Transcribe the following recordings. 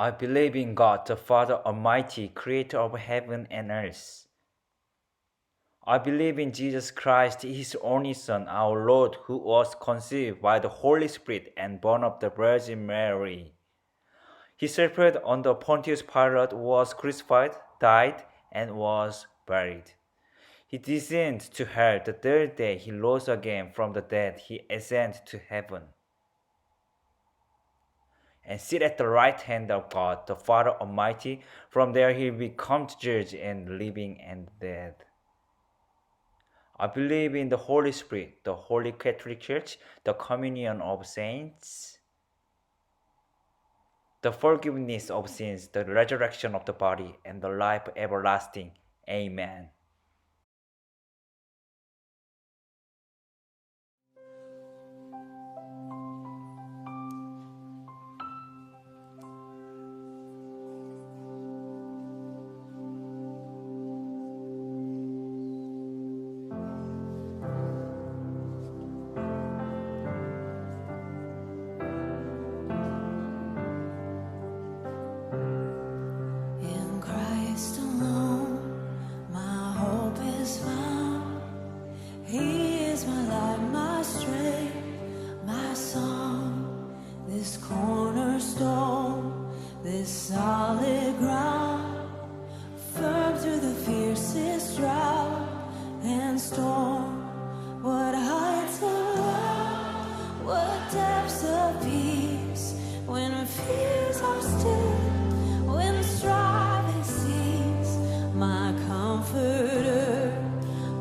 I believe in God, the Father Almighty, creator of heaven and earth. I believe in Jesus Christ, his only Son, our Lord, who was conceived by the Holy Spirit and born of the Virgin Mary. He suffered under Pontius Pilate, was crucified, died, and was buried. He descended to hell. The third day he rose again from the dead. He ascended to heaven and sit at the right hand of God, the Father Almighty. From there he will come to judge the living and the dead. I believe in the Holy Spirit, the Holy Catholic Church, the communion of saints, the forgiveness of sins, the resurrection of the body, and the life everlasting. Amen. In Christ alone, my hope is found. He is my life, my strength, my song. This cornerstone, this solid ground, firm through the fiercest drought and storm. What heights of love, what depths of peace, when fears are still, when striving cease. My comforter,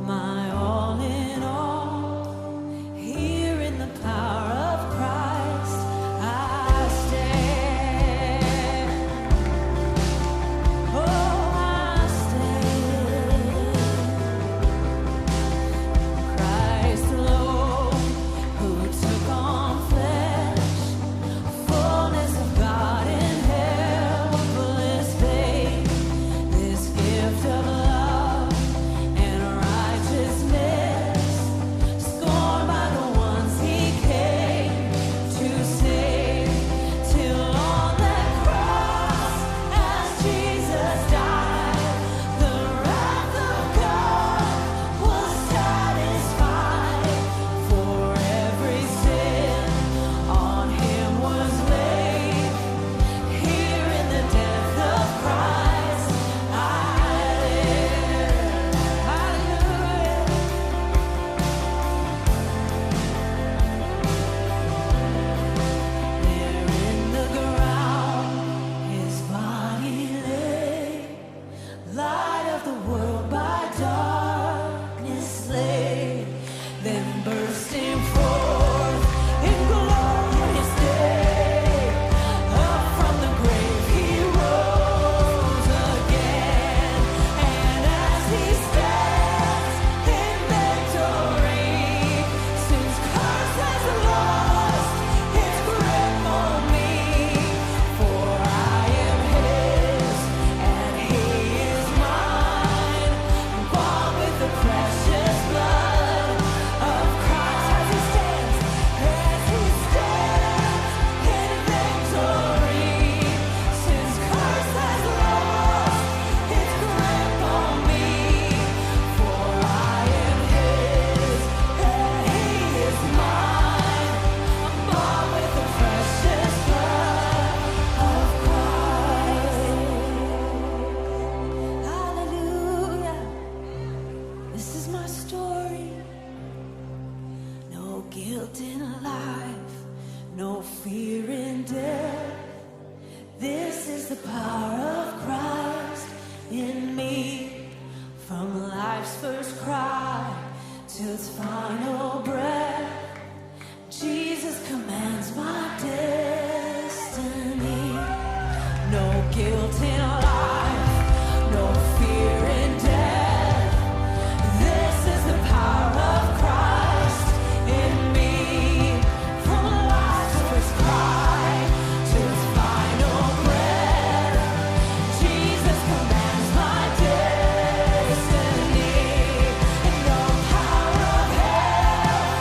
my all in all, here in the power of Christ I stand. Oh, I stand. Christ alone, who took on flesh, fullness of God in helpless faith. This gift of love and righteousness, scorned by the ones he came to save. Till on that cross, as Jesus died, the wrath of God was satisfied. For every sin on him was laid. Here in the death of Christ I live. Hallelujah. There in the ground his body lay, light of the world by darkness slain, then bursting forth in glorious day. Up from the grave he rose again, and as he stands in victory, since curse has lost its grip on me, for I am his and he is mine, bought with the precious blood of Christ. As he stands in victory, since curse has lost its grip on me, for I am his and he is mine, bought with the precious blood of Christ. Hallelujah. This is my story. No guilt in life, no fear in death. This is the power of Christ in me. From life's first cry to its final breath, Jesus commands my destiny. No guilt in life, no fear in death. This is the power of Christ in me. From life's first cry to its final breath, Jesus commands my destiny. And no power of hell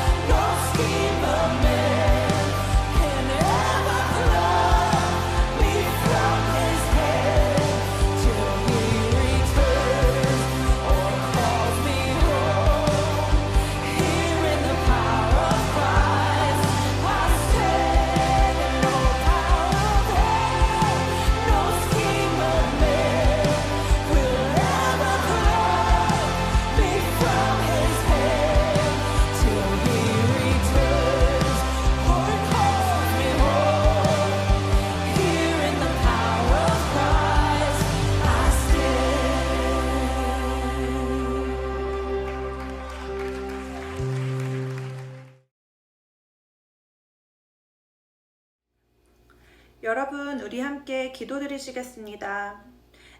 여러분, 우리 함께 기도드리시겠습니다.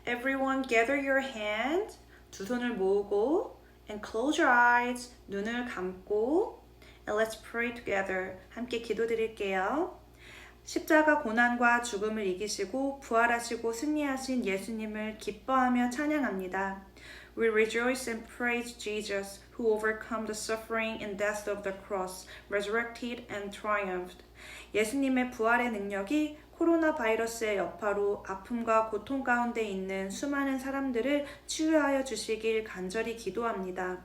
Everyone gather your hand, 두 손을 모으고 and close your eyes, 눈을 감고 and let's pray together. 함께 기도드릴게요. 십자가 고난과 죽음을 이기시고 부활하시고 승리하신 예수님을 기뻐하며 찬양합니다. We rejoice and praise Jesus, who overcome the suffering and death of the cross, resurrected and triumphed. 예수님의 부활의 능력이 코로나 바이러스의 여파로 아픔과 고통 가운데 있는 수많은 사람들을 치유하여 주시길 간절히 기도합니다.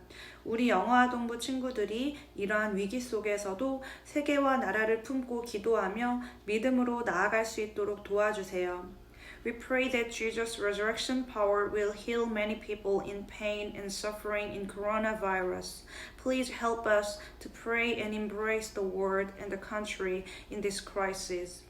우리 영어아동부 친구들이 이러한 위기 속에서도 세계와 나라를 품고 기도하며 믿음으로 나아갈 수 있도록 도와주세요. We pray that Jesus' resurrection power will heal many people in pain and suffering in coronavirus. Please help us to pray and embrace the world and the country in this crisis.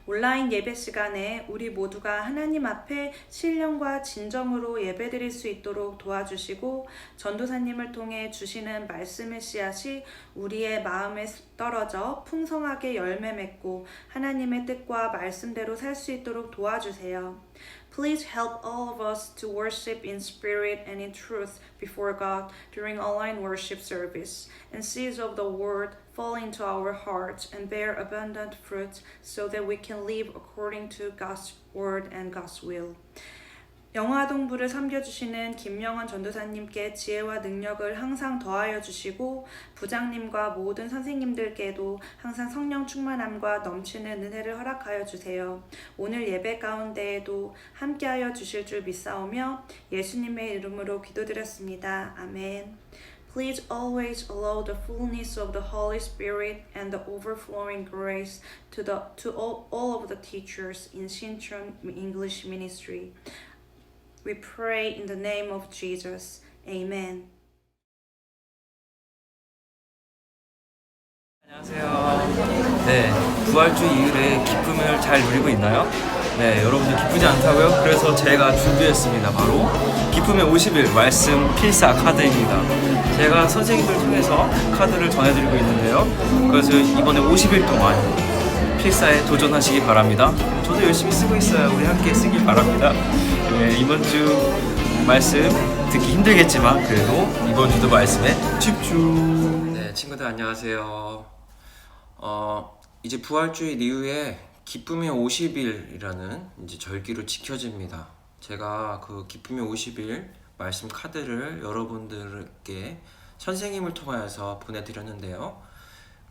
온라인 예배 시간에 우리 모두가 하나님 앞에 신령과 진정으로 예배드릴 수 있도록 도와주시고 전도사님을 통해 주시는 말씀의 씨앗이 우리의 마음에 떨어져 풍성하게 열매 맺고 하나님의 뜻과 말씀대로 살 수 있도록 도와주세요. Please help all of us to worship in spirit and in truth before God during online worship service, and seeds of the word fall into our hearts and bear abundant fruit so that we can live according to God's word and God's will. 영아동부를 섬겨주시는 김영원 전도사님께 지혜와 능력을 항상 더하여 주시고 부장님과 모든 선생님들께도 항상 성령 충만함과 넘치는 은혜를 허락하여 주세요. 오늘 예배 가운데에도 함께하여 주실 줄 믿사오며 예수님의 이름으로 기도드렸습니다. 아멘. Please always allow the fullness of the Holy Spirit and the overflowing grace to all of the teachers in Sinchon English Ministry. We pray in the name of Jesus. Amen. 안녕하세요. 네, 부활주 이후에 기쁨을 잘 누리고 있나요? 네, 여러분들 기쁘지 않다고요? 그래서 제가 준비했습니다. 바로 기쁨의 50일 말씀 필사 카드입니다. 제가 선생님들 통해서 카드를 전해드리고 있는데요. 그래서 이번에 50일 동안 필사에 도전하시기 바랍니다. 저도 열심히 쓰고 있어요. 우리 함께 쓰길 바랍니다. 네, 이번 주 말씀 듣기 힘들겠지만 그래도 이번 주도 말씀에 집중. 네, 친구들 안녕하세요. 이제 부활주일 이후에 기쁨의 50일이라는 이제 절기로 지켜집니다. 제가 그 기쁨의 50일 말씀 카드를 여러분들께 선생님을 통하여서 보내드렸는데요.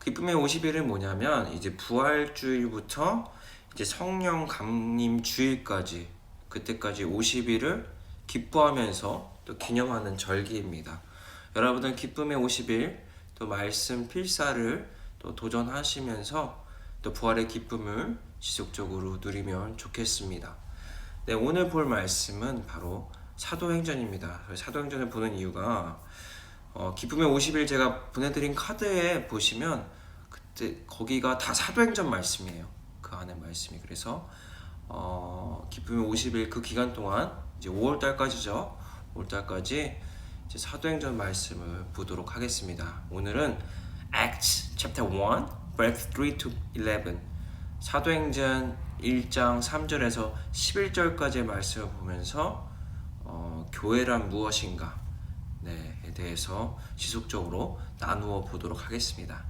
기쁨의 50일은 뭐냐면 이제 부활주일부터 이제 성령 강림 주일까지 그때까지 50일을 기뻐하면서 또 기념하는 절기입니다. 여러분은 기쁨의 50일 또 말씀 필사를 또 도전하시면서 또 부활의 기쁨을 지속적으로 누리면 좋겠습니다. 네, 오늘 볼 말씀은 바로 사도행전입니다. 사도행전을 보는 이유가 기쁨의 50일 제가 보내드린 카드에 보시면 그때 거기가 다 사도행전 말씀이에요. 그 안에 말씀이. 그래서 기쁨의 50일 그 기간 동안 이제 5월달까지죠. 5월달까지 이제 사도행전 말씀을 보도록 하겠습니다. 오늘은 Acts chapter 1, verse 3 to 11. 사도행전 1장 3절에서 11절까지의 말씀을 보면서 교회란 무엇인가 에 대해서 지속적으로 나누어 보도록 하겠습니다.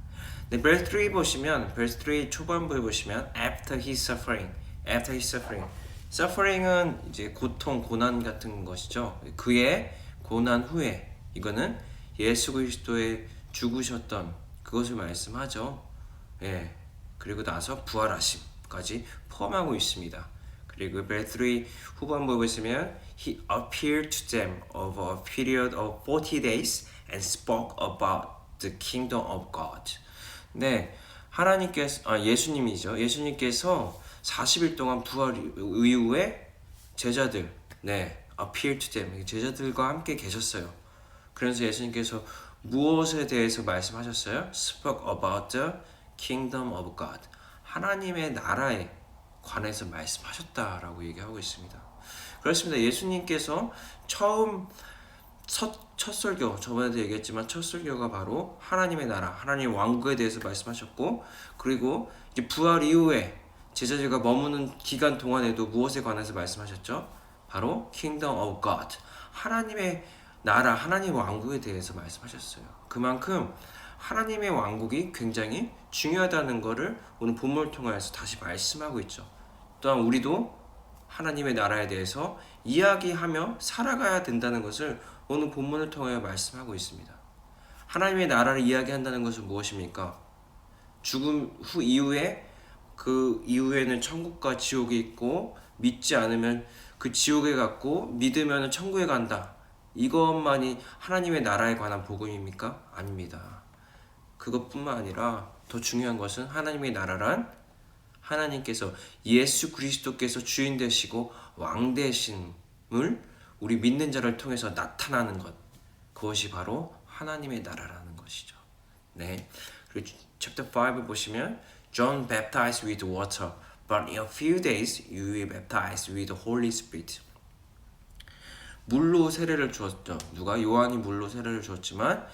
네, verse 3 보시면 verse 3 초반부에 보시면 after his suffering, after his suffering. suffering은 이제 고통, 고난 같은 것이죠. 그의 고난 후에 이거는 예수 그리스도의 죽으셨던 그것을 말씀하죠. 예. 그리고 나서 부활하심까지 포함하고 있습니다. 그리고 verse 3 후반부에 보시면 he appeared to them over a period of 40 days and spoke about the kingdom of God. 네, 하나님께서 예수님이죠. 예수님께서 40일 동안 부활 이후에 제자들, appeared to them 제자들과 함께 계셨어요. 그래서 예수님께서 무엇에 대해서 말씀하셨어요? Spoke about the kingdom of God. 하나님의 나라에 관해서 말씀하셨다라고 얘기하고 있습니다. 그렇습니다. 예수님께서 첫 설교, 저번에도 얘기했지만 첫 설교가 바로 하나님의 나라, 하나님 왕국에 대해서 말씀하셨고, 그리고 이제 부활 이후에 제자들과 머무는 기간 동안에도 무엇에 관해서 말씀하셨죠? 바로 Kingdom of God, 하나님의 나라, 하나님의 왕국에 대해서 말씀하셨어요. 그만큼 하나님의 왕국이 굉장히 중요하다는 것을 오늘 본문을 통해서 다시 말씀하고 있죠. 또한 우리도 하나님의 나라에 대해서 이야기하며 살아가야 된다는 것을 오늘 본문을 통해 말씀하고 있습니다. 하나님의 나라를 이야기한다는 것은 무엇입니까? 죽음 후 이후에 그 이후에는 천국과 지옥이 있고 믿지 않으면 그 지옥에 갔고 믿으면 천국에 간다. 이것만이 하나님의 나라에 관한 복음입니까? 아닙니다. 그것뿐만 아니라 더 중요한 것은 하나님의 나라란 하나님께서 예수 그리스도께서 주인 되시고 왕 되심을 우리 믿는 자를 통해서 나타나는 것, 그것이 바로 하나님의 나라라는 것이죠. 네. 그리고 chapter 5 보시면 John baptized with water, but in a few days you will be baptized with the Holy Spirit. 물로 세례를 주었죠. 누가? 요한이 물로 세례를 주었지만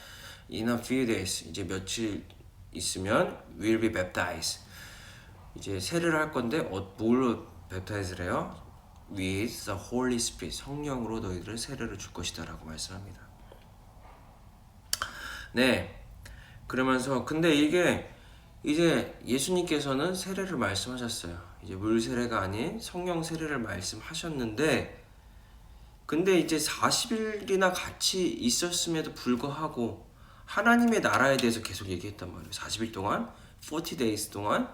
in a few days, 이제 며칠 있으면 will be baptized. 이제 세례를 할 건데 뭘로 baptize를 해요? with the Holy Spirit, 성령으로 너희들을 세례를 줄 것이다 라고 말씀합니다. 네, 그러면서 근데 이게 이제 예수님께서는 세례를 말씀하셨어요. 이제 물 세례가 아닌 성령 세례를 말씀하셨는데, 근데 이제 40일이나 같이 있었음에도 불구하고 하나님의 나라에 대해서 계속 얘기했단 말이에요. 40일 동안, 40 days 동안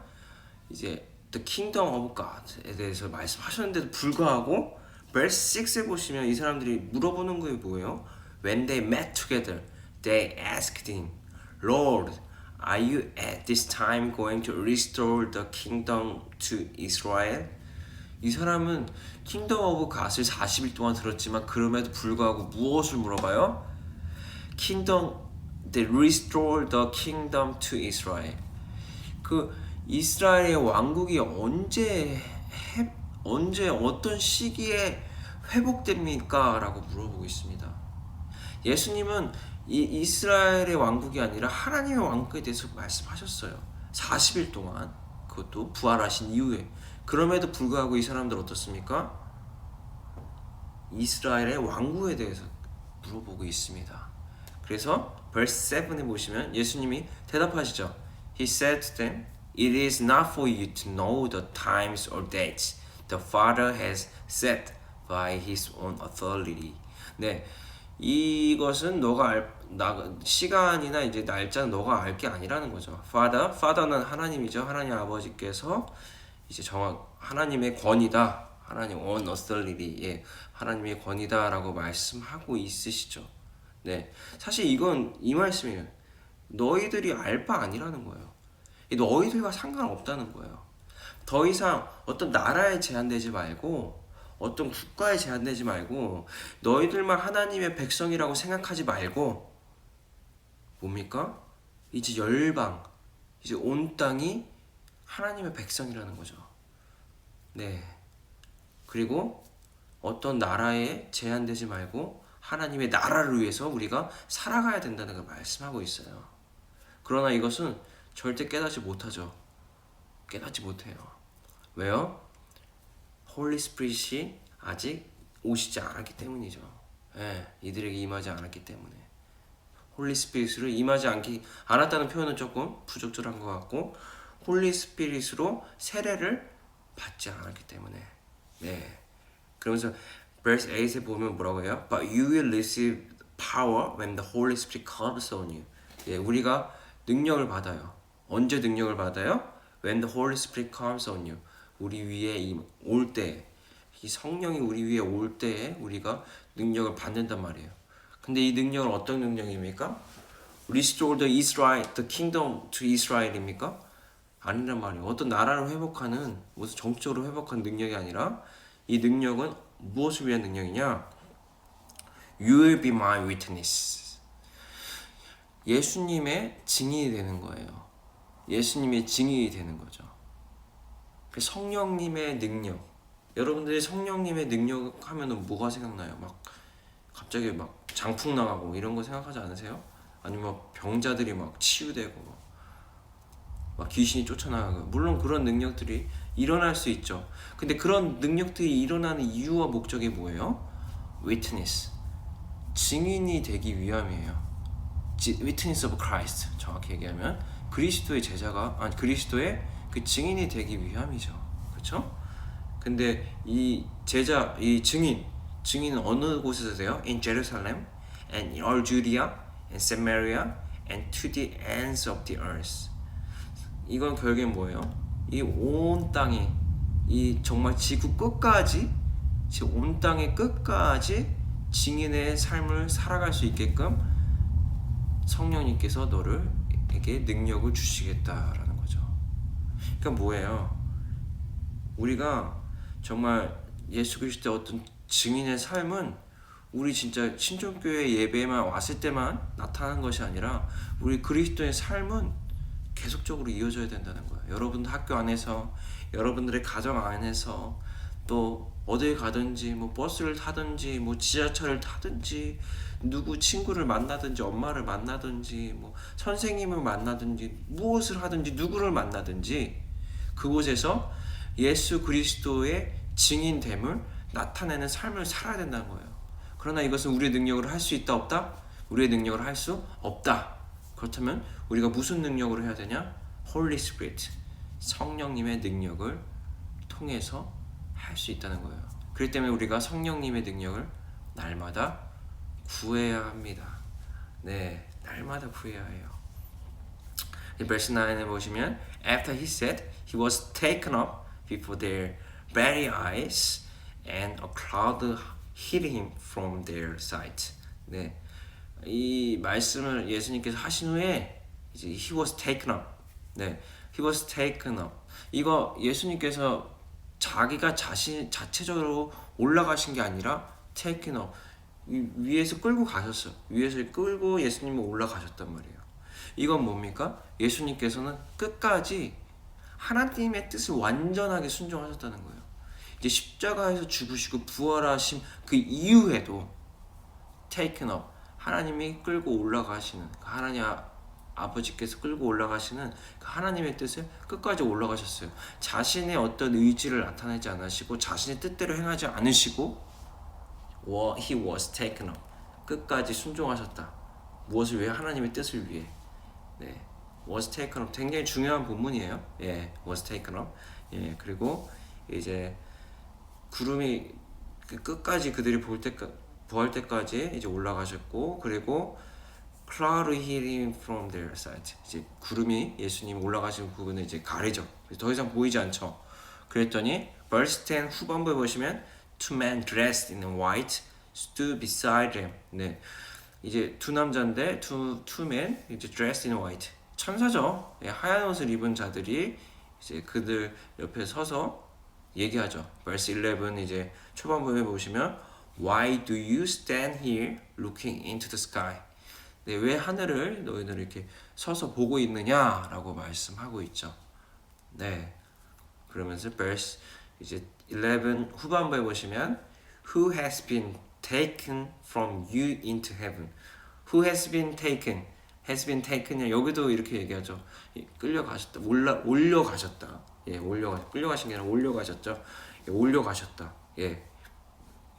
이제 The Kingdom of God에 대해서 말씀하셨는데도 불구하고 verse 6에 보시면 이 사람들이 물어보는 게 뭐예요? When they met together, they asked him, Lord, are you at this time going to restore the kingdom to Israel? 이 사람은 Kingdom of God을 40일 동안 들었지만 그럼에도 불구하고 무엇을 물어봐요? They restore the kingdom to Israel. 그 이스라엘의 왕국이 언제 어떤 시기에 회복됩니까? 라고 물어보고 있습니다. 예수님은 이 이스라엘의 왕국이 아니라 하나님의 왕국에 대해서 말씀하셨어요. 40일 동안, 그것도 부활하신 이후에. 그럼에도 불구하고 이 사람들 어떻습니까? 이스라엘의 왕국에 대해서 물어보고 있습니다. 그래서 verse 7에 보시면 예수님이 대답하시죠. He said to them, It is not for you to know the times or dates the Father has set by His own authority. 네, 이것은 시간이나 이제 날짜는 너가 알 게 아니라는 거죠. Father는 하나님이죠. 하나님 아버지께서 이제 하나님의 권위다, 하나님 own authority, 예, 하나님의 권위다라고 말씀하고 있으시죠. 네, 사실 이 말씀이에요. 너희들이 알 바 아니라는 거예요. 너희들과 상관없다는 거예요. 더 이상 어떤 나라에 제한되지 말고, 어떤 국가에 제한되지 말고, 너희들만 하나님의 백성이라고 생각하지 말고, 뭡니까? 이제 열방, 이제 온 땅이 하나님의 백성이라는 거죠. 네. 그리고 어떤 나라에 제한되지 말고 하나님의 나라를 위해서 우리가 살아가야 된다는 걸 말씀하고 있어요. 그러나 이것은 절대 깨닫지 못하죠. 깨닫지 못해요. 왜요? 홀리 스피릿이 아직 오시지 않았기 때문이죠. 예, 이들에게 임하지 않았기 때문에. 홀리 스피릿으로 임하지 않았다는 표현은 조금 부적절한 것 같고, 홀리 스피릿으로 세례를 받지 않았기 때문에. 네. 그러면서 verse 8에 보면 뭐라고 해요? But you will receive power when the Holy Spirit comes on you. 예, 우리가 능력을 받아요. 언제 능력을 받아요? When the Holy Spirit comes on you. 우리 위에 올 때, 이 성령이 우리 위에 올 때에 우리가 능력을 받는단 말이에요. 근데 이 능력은 어떤 능력입니까? Restore the kingdom to Israel입니까? 아니란 말이에요. 어떤 나라를 회복하는, 무슨 정적으로 회복하는 능력이 아니라, 이 능력은 무엇을 위한 능력이냐? You will be my witness. 예수님의 증인이 되는 거예요. 예수님의 증인이 되는 거죠. 성령님의 능력. 여러분들이 성령님의 능력 하면은 뭐가 생각나요? 막 갑자기 막 장풍 나가고 이런 거 생각하지 않으세요? 아니면 병자들이 막 치유되고 막 귀신이 쫓아나가고, 물론 그런 능력들이 일어날 수 있죠. 근데 그런 능력들이 일어나는 이유와 목적이 뭐예요? witness, 증인이 되기 위함이에요. witness of Christ, 정확히 얘기하면 그리스도의 제자가, 아니 그리스도의 그 증인이 되기 위함이죠. 그렇죠? 근데 이 제자, 이 증인은 어느 곳에서 돼요? In Jerusalem and in all Judea and Samaria and to the ends of the earth. 이건 결국엔 뭐예요? 이 온 땅이, 이 정말 지구 끝까지, 온 땅의 끝까지 증인의 삶을 살아갈 수 있게끔 성령님께서 너에게 능력을 주시겠다라는 거죠. 그러니까 뭐예요? 우리가 정말 예수 그리스도의 어떤 증인의 삶은 우리 진짜 신종교회 예배에만 왔을 때만 나타나는 것이 아니라 우리 그리스도의 삶은 계속적으로 이어져야 된다는 거예요. 여러분들 학교 안에서, 여러분들의 가정 안에서, 또 어딜 가든지, 뭐 버스를 타든지, 뭐 지하철을 타든지, 누구 친구를 만나든지, 엄마를 만나든지, 뭐 선생님을 만나든지, 무엇을 하든지, 누구를 만나든지 그곳에서 예수 그리스도의 증인됨을 나타내는 삶을 살아야 된다는 거예요. 그러나 이것은 우리의 능력으로 할 수 있다 없다? 우리의 능력으로 할 수 없다. 그렇다면 우리가 무슨 능력으로 해야 되냐? Holy Spirit, 성령님의 능력을 통해서 할 수 있다는 거예요. 그렇기 때문에 우리가 성령님의 능력을 날마다 구해야 합니다. 네, 날마다 구해야 해요. verse 9에 보시면 After he said, he was taken up before their very eyes and a cloud hid him from their sight. 네, 이 말씀을 예수님께서 하신 후에 이제 he was taken up. 네, he was taken up. 이거 예수님께서 자기가 자체적으로 올라가신 게 아니라 taken up. 위에서 끌고 가셨어요. 위에서 끌고 예수님이 올라가셨단 말이에요. 이건 뭡니까? 예수님께서는 끝까지 하나님의 뜻을 완전하게 순종하셨다는 거예요. 이제 십자가에서 죽으시고 부활하신 그 이후에도 taken up, 하나님이 끌고 올라가시는, 하나님 아버지께서 끌고 올라가시는 그 하나님의 뜻을 끝까지 올라가셨어요. 자신의 어떤 의지를 나타내지 않으시고 자신의 뜻대로 행하지 않으시고 he was taken up, 끝까지 순종하셨다. 무엇을 위해? 하나님의 뜻을 위해. 네, was taken up 굉장히 중요한 본문이에요. 예, was taken up. 예, 그리고 이제 구름이 끝까지 그들이 부활 때까지 이제 올라가셨고, 그리고 cloud hid him from their sight. 이제 구름이 예수님 올라가신 부분을 이제 가리죠. 더 이상 보이지 않죠. 그랬더니 verse 10 후반부에 보시면 two men dressed in white stood beside him. 네, 이제 두 남자인데 two men 이제 dressed in white. 천사죠. 예, 하얀 옷을 입은 자들이 이제 그들 옆에 서서 얘기하죠. verse 11 이제 초반부에 보시면 Why do you stand here looking into the sky? 네, 왜 하늘을 너희들 이렇게 서서 보고 있느냐라고 말씀하고 있죠. 네, 그러면서 verse 이제 11 후반부에 보시면 Who has been taken from you into heaven? Who has been taken? has been taken. 여기도 이렇게 얘기하죠. 끌려가셨다. 올려가셨다. 예, 끌려가신 게 아니라 올려가셨죠. 예, 올려가셨다. 예,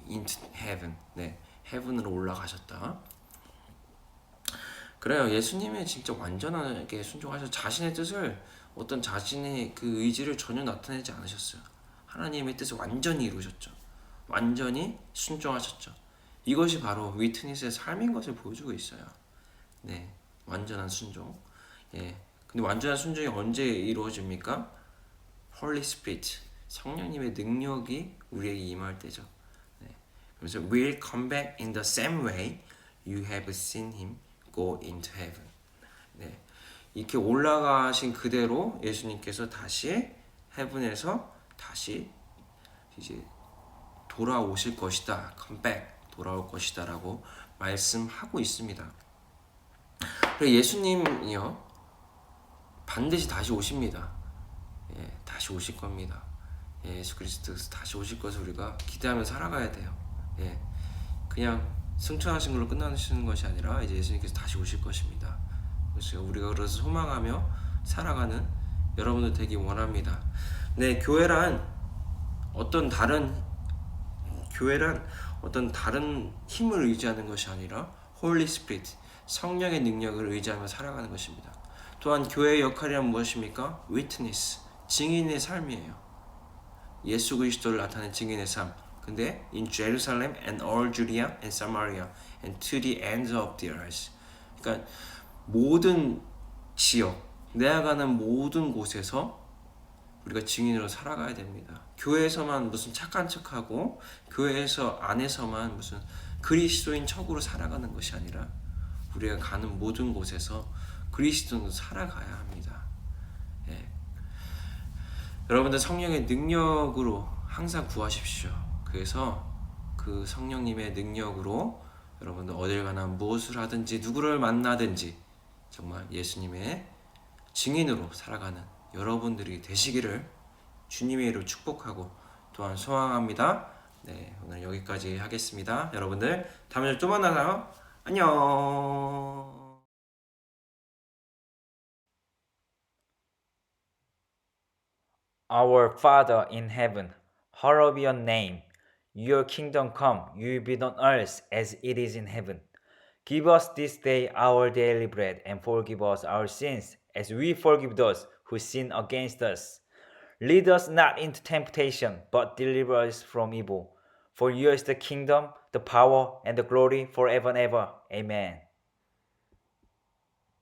into heaven. 네, heaven으로 올라가셨다. 그래요. 예수님이 진짜 완전하게 순종하셔서 자신의 뜻을, 어떤 자신의 그 의지를 전혀 나타내지 않으셨어요. 하나님의 뜻을 완전히 이루셨죠. 완전히 순종하셨죠. 이것이 바로 위트니스의 삶인 것을 보여주고 있어요. 네, 완전한 순종. 예, 근데 완전한 순종이 언제 이루어집니까? Holy Spirit, 성령님의 능력이 우리에게 임할 때죠. 네, 그래서 will come back in the same way you have seen him go into heaven. 네, 이렇게 올라가신 그대로 예수님께서 다시 헤븐에서 다시 이제 돌아오실 것이다. come back, 돌아올 것이다라고 말씀하고 있습니다. 그래서 예수님이요 반드시 다시 오십니다. 예, 다시 오실 겁니다. 예, 예수 그리스도께서 다시 오실 것을 우리가 기대하며 살아가야 돼요. 예, 그냥 승천하신 걸로 끝나시는 것이 아니라 이제 예수님께서 다시 오실 것입니다. 그래서 우리가 그래서 소망하며 살아가는 여러분들 되기 원합니다. 네, 교회란 어떤 다른 힘을 의지하는 것이 아니라 Holy Spirit, 성령의 능력을 의지하며 살아가는 것입니다. 또한 교회의 역할이란 무엇입니까? Witness, 증인의 삶이에요. 예수 그리스도를 나타낸 증인의 삶. 근데 in Jerusalem and all Judea and Samaria and to the ends of the earth. 그러니까 모든 지역, 내가 가는 모든 곳에서 우리가 증인으로 살아가야 됩니다. 교회에서만 무슨 착한 척하고 교회에서 안에서만 무슨 그리스도인 척으로 살아가는 것이 아니라 우리가 가는 모든 곳에서 그리스도인으로 살아가야 합니다. 예. 여러분들 성령의 능력으로 항상 구하십시오. 그래서 그 성령님의 능력으로 여러분들 어딜 가나 무엇을 하든지 누구를 만나든지 정말 예수님의 증인으로 살아가는 여러분들이 되시기를 주님의 이름으로 축복하고 또한 소망합니다. 네, 오늘 여기까지 하겠습니다. 여러분들 다음에 또 만나요. 안녕. Our Father in heaven, hallowed be your name. Your kingdom come, your will be done on earth as it is in heaven. Give us this day our daily bread, and forgive us our sins, as we forgive those who sin against us. Lead us not into temptation, but deliver us from evil. For yours is the kingdom, the power, and the glory forever and ever. Amen.